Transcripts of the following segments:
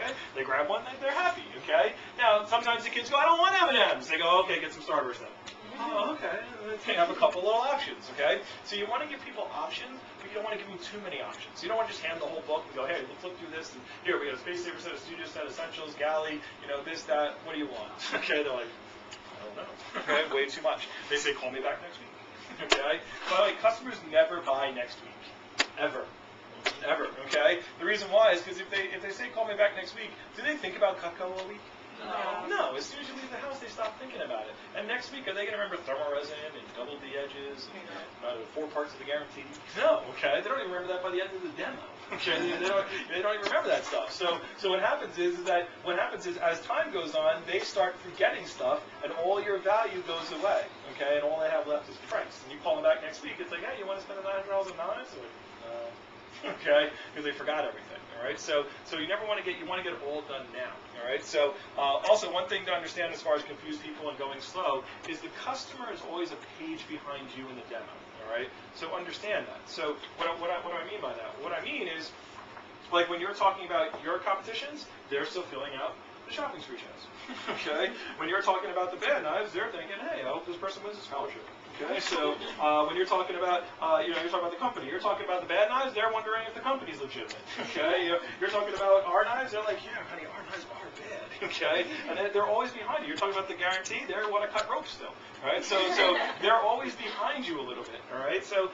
okay? They grab one, they're happy, okay? Now, sometimes the kids go, I don't want M&Ms. They go, okay, get some starburst then. Oh, okay. They have a couple little options, okay? So you want to give people options, but you don't want to give them too many options. You don't want to just hand the whole book and go, hey, let's look through this, and here, we got a Space Saver set, a Studio set, Essentials, Galley, this, that, what do you want? Okay, they're like, I don't know. Okay, way too much. They say, call me back next week. Okay? By the way, customers never buy next week. Ever. Ever, okay? The reason why is because if they say call me back next week, do they think about Cutco all week? No. As soon as you leave the house, they stop thinking about it. And next week, are they going to remember thermoresin and double D edges and 4 parts of the guarantee? No, okay? They don't even remember that by the end of the demo. Okay? They don't even remember that stuff. So what happens is as time goes on, they start forgetting stuff, and all your value goes away. Okay? And all they have left is price. And you call them back next week, it's like, hey, you want to spend $900 on knives? Okay, because they forgot everything. All right, so you never want to get, you want to get it all done now. All right, so also one thing to understand as far as confused people and going slow is the customer is always a page behind you in the demo. All right, so understand that. So what do I mean by that? What I mean is, like when you're talking about your competitions, they're still filling out the shopping spree checks. Okay, when you're talking about the bad knives, they're thinking, hey, I hope this person wins a scholarship. Okay, so when you're talking about, you're talking about the company. You're talking about the bad knives. They're wondering if the company's legitimate. Okay, you're talking about our knives. They're like, yeah, honey, our knives are bad. Okay, and they're always behind you. You're talking about the guarantee. They want to cut ropes still. All right, so they're always behind you a little bit. All right, so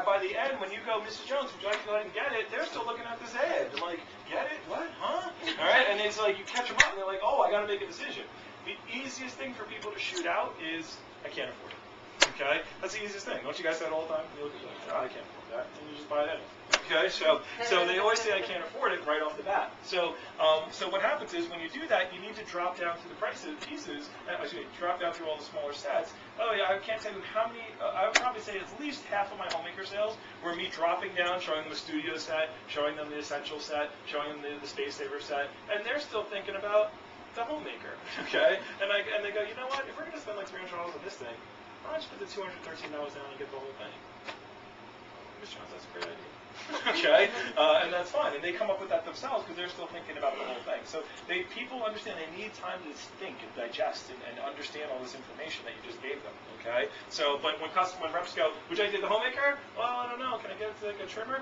by the end, when you go, Mrs. Jones, would you like to go ahead and get it? They're still looking at this ad. They're like, get it? What? Huh? All right, and it's like you catch them up, and they're like, oh, I got to make a decision. The easiest thing for people to shoot out is, I can't afford it. Okay, that's the easiest thing. Don't you guys say that all the time? You look at it like, oh, I can't afford that, and you just buy it anyway. Okay, so they always say I can't afford it right off the bat. So what happens is when you do that, you need to drop down through the pieces. Drop down through all the smaller sets. Oh yeah, I can't tell you how many. I would probably say at least half of my homemaker sales were me dropping down, showing them the studio set, showing them the essential set, showing them the Space Saver set, and they're still thinking about the homemaker. Okay, and they go, you know what? If we're going to spend like $300 on this thing, why don't you put the $213 down and get the whole thing? Ms. Jones, that's a great idea. Okay, and that's fine. And they come up with that themselves because they're still thinking about the whole thing. So people understand they need time to think and digest and understand all this information that you just gave them. Okay, so but when reps go, would you like to get the homemaker? Well, I don't know. Can I get like a trimmer?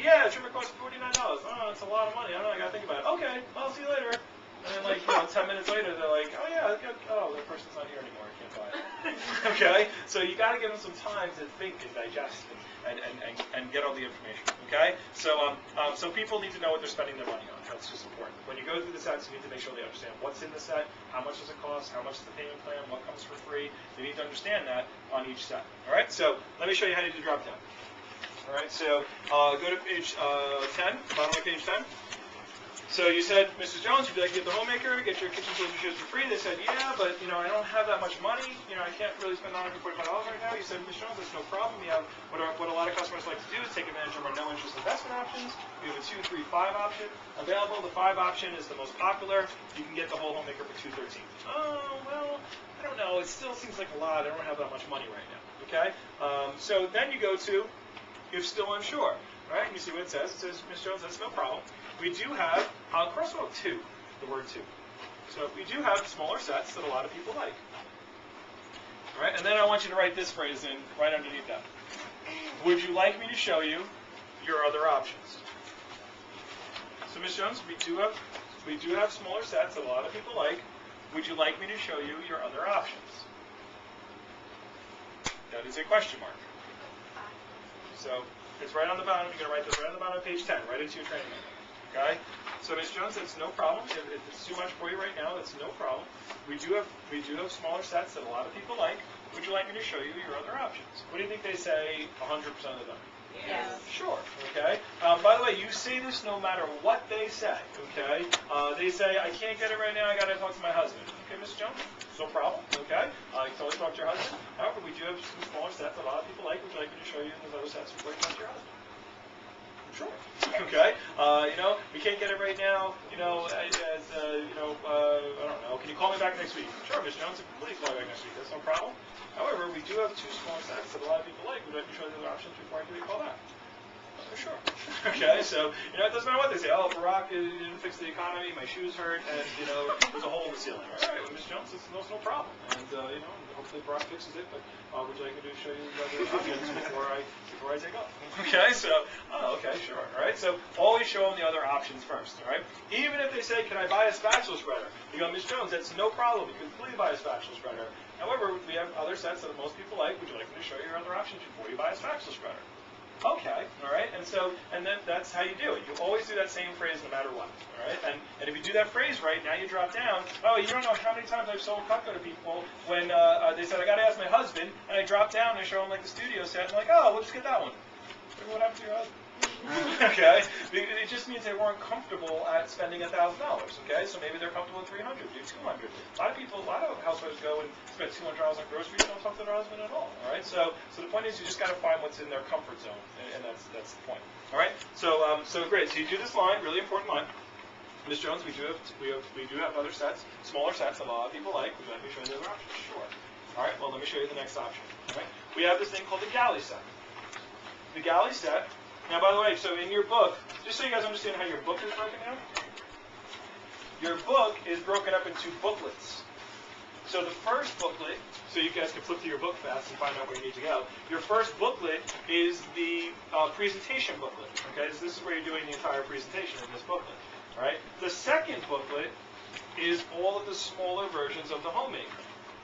Yeah, a trimmer costs $49. Oh, it's a lot of money. I don't know. I got to think about it. Okay, well, I'll see you later. And then, like, 10 minutes later, they're like, oh, yeah, the person's not here anymore. I can't buy it. Okay? So you got to give them some time to think and digest and get all the information. Okay? So people need to know what they're spending their money on. That's just important. When you go through the sets, you need to make sure they understand what's in the set, how much does it cost, how much is the payment plan, what comes for free. They need to understand that on each set. All right? So let me show you how to do drop down. All right? So go to page 10, bottom of page 10. So you said, Mrs. Jones, would you like to get the homemaker, get your kitchen tools and shoes for free? They said, yeah, but I don't have that much money. I can't really spend $145 right now. You said, Ms. Jones, that's no problem. We have what a lot of customers like to do is take advantage of our no-interest investment options. We have a 2, 3, 5 option available. The 5 option is the most popular. You can get the whole homemaker for $213. Oh, well, I don't know. It still seems like a lot. I don't have that much money right now. Okay? So then you go to, if still unsure. Right? You see what it says. It says, Ms. Jones, that's no problem. We do have, crosswalk 2, the word 2. So we do have smaller sets that a lot of people like. All right? And then I want you to write this phrase in right underneath that. Would you like me to show you your other options? So Ms. Jones, we do have smaller sets that a lot of people like. Would you like me to show you your other options? That is a question mark. So it's right on the bottom. You're going to write this right on the bottom of page 10, right into your training manual. Okay? So Ms. Jones, that's no problem. If it's too much for you right now, that's no problem. We do have smaller sets that a lot of people like. Would you like me to show you your other options? What do you think they say 100% of the time? Yes. Sure. Okay. By the way, you say this no matter what they say. Okay. They say, I can't get it right now. I got to talk to my husband. Okay, Ms. Jones, no problem. Okay. You can always talk to your husband. However, we do have some smaller sets that a lot of people like. Would you like me to show you those other sets before you talk to your husband? Sure. Okay. We can't get it right now. I don't know. Can you call me back next week? Sure, Ms. Jones. Please call me back next week. That's no problem. However, we do have 2 small sets that a lot of people like. Would you like to show you the other options before I give you a call back? Sure. Okay, so, it doesn't matter what they say. Oh, Barack didn't fix the economy, my shoes hurt, and, there's a hole in the ceiling. All right, well, Ms. Jones, it's no problem. And, hopefully Barack fixes it, but would you like me to show you the other options before I take off? Okay, so, okay, sure. All right, so always show them the other options first, all right? Even if they say, can I buy a spatula spreader? You go, Ms. Jones, that's no problem. You can completely buy a spatula spreader. However, we have other sets that most people like. Would you like me to show you your other options before you buy a spatula spreader? Okay, all right, and then that's how you do it. You always do that same phrase no matter what, all right? And if you do that phrase right, now you drop down. Oh, you don't know how many times I've sold Cutco to people when they said, I got to ask my husband, and I drop down and I show them like the studio set, and like, oh, we'll just get that one. What happened to your husband? Okay, it just means they weren't comfortable at spending $1,000. Okay, so maybe they're comfortable with $300, do $200. A lot of housewives go and spend $200 on groceries and don't talk to their husband at all. All right, so the point is you just got to find what's in their comfort zone, and that's the point. All right, so great. So you do this line, really important line. Ms. Jones, we do have other sets, smaller sets that a lot of people like. Would you like me to show you the other options? Sure. All right, well let me show you the next option. All right, we have this thing called the galley set. The galley set. Now, by the way, so in your book, just so you guys understand how your book is broken down, your book is broken up into booklets. So the first booklet, so you guys can flip through your book fast and find out where you need to go. Your first booklet is the presentation booklet. Okay, so this is where you're doing the entire presentation in this booklet. All right. The second booklet is all of the smaller versions of the homemaker.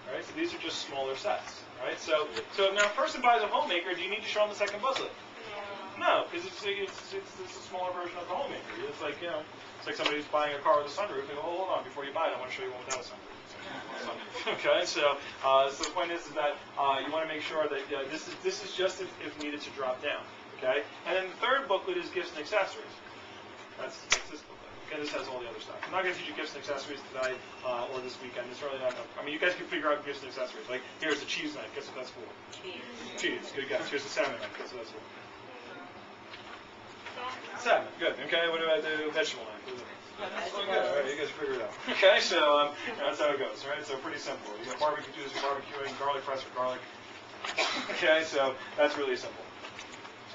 All right. So these are just smaller sets. All right. So now a person buys a homemaker. Do you need to show them the second booklet? No, because it's a smaller version of the homemaker. It's like it's like somebody who's buying a car with a sunroof. They go, hold on, before you buy it, I want to show you one without a sunroof. Okay, so the point is that you want to make sure that this is just if needed to drop down. Okay, and then the third booklet is gifts and accessories. That's this booklet. Okay, this has all the other stuff. I'm not going to teach you gifts and accessories today or this weekend. It's really not. I mean, you guys can figure out gifts and accessories. Like here's a cheese knife. Guess what that's for? Cheese. Good guess. Here's a salmon knife. Guess what that's for? Salmon, good. Okay, what about the vegetable knife? Oh, good. All right, you guys figure it out. Okay, so that's how it goes. Right, so pretty simple. You got barbecue juice for barbecuing, garlic press for garlic. Okay, so that's really simple.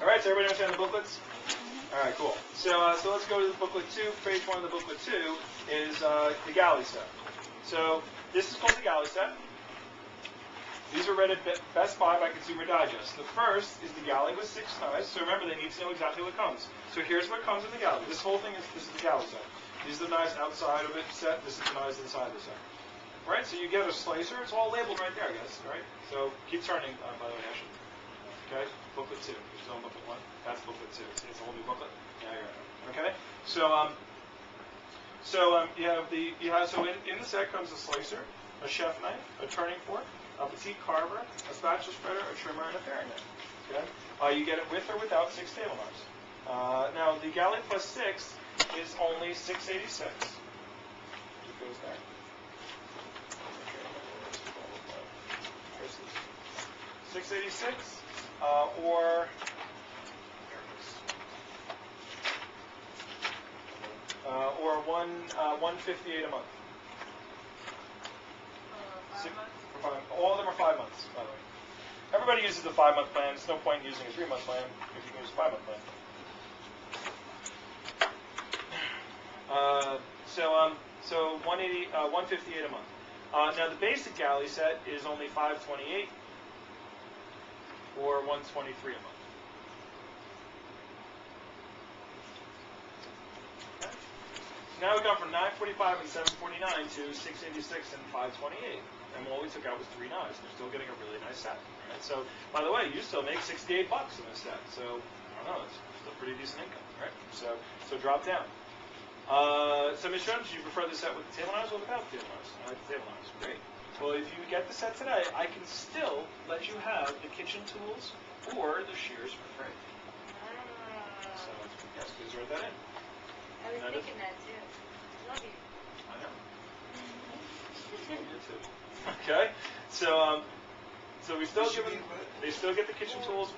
All right, so everybody understand the booklets? All right, cool. So let's go to the booklet 2. Page 1 of the booklet 2 is the galley set. So this is called the galley set. These are read at Best Buy by Consumer Digest. The first is the galley with 6 knives. So remember, they need to know exactly what comes. So here's what comes in the galley. This whole thing this is the galley set. These are the knives outside of it set. This is the knives inside the set. All right, so you get a slicer. It's all labeled right there, guys. All right, so keep turning, by the way, Ashley. Okay, booklet 2. You're still on booklet 1. That's booklet 2. See, it's a whole new booklet. Yeah, you're right. Okay, so in the set comes a slicer, a chef knife, a turning fork, a petite carver, a spatula spreader, a trimmer, and a paring knife. Okay? You get it with or without 6 table knives. Now, the galley plus 6 is only $6.86. It goes there. $6.86 or $158 a month. All of them are 5 months, by the way. Everybody uses the 5-month plan. There's no point using a 3-month plan if you can use a 5-month plan. So $158 a month. Now the basic galley set is only $528 or $123 a month. Okay. Now we've gone from $945 and $749 to $686 and $528. And all we took out was 3 knives. They're still getting a really nice set. Right? So, by the way, you still make $68 in this set. So, I don't know, it's still pretty decent income, right? So drop down. So, Ms. Jones, do you prefer the set with the table knives or without the table knives? I like the table knives. Great. Well, if you get the set today, I can still let you have the kitchen tools or the shears for free. So, yes, please write that in. I was thinking that too. Love you. I know. Love you too. Okay, so they still get the kitchen tools.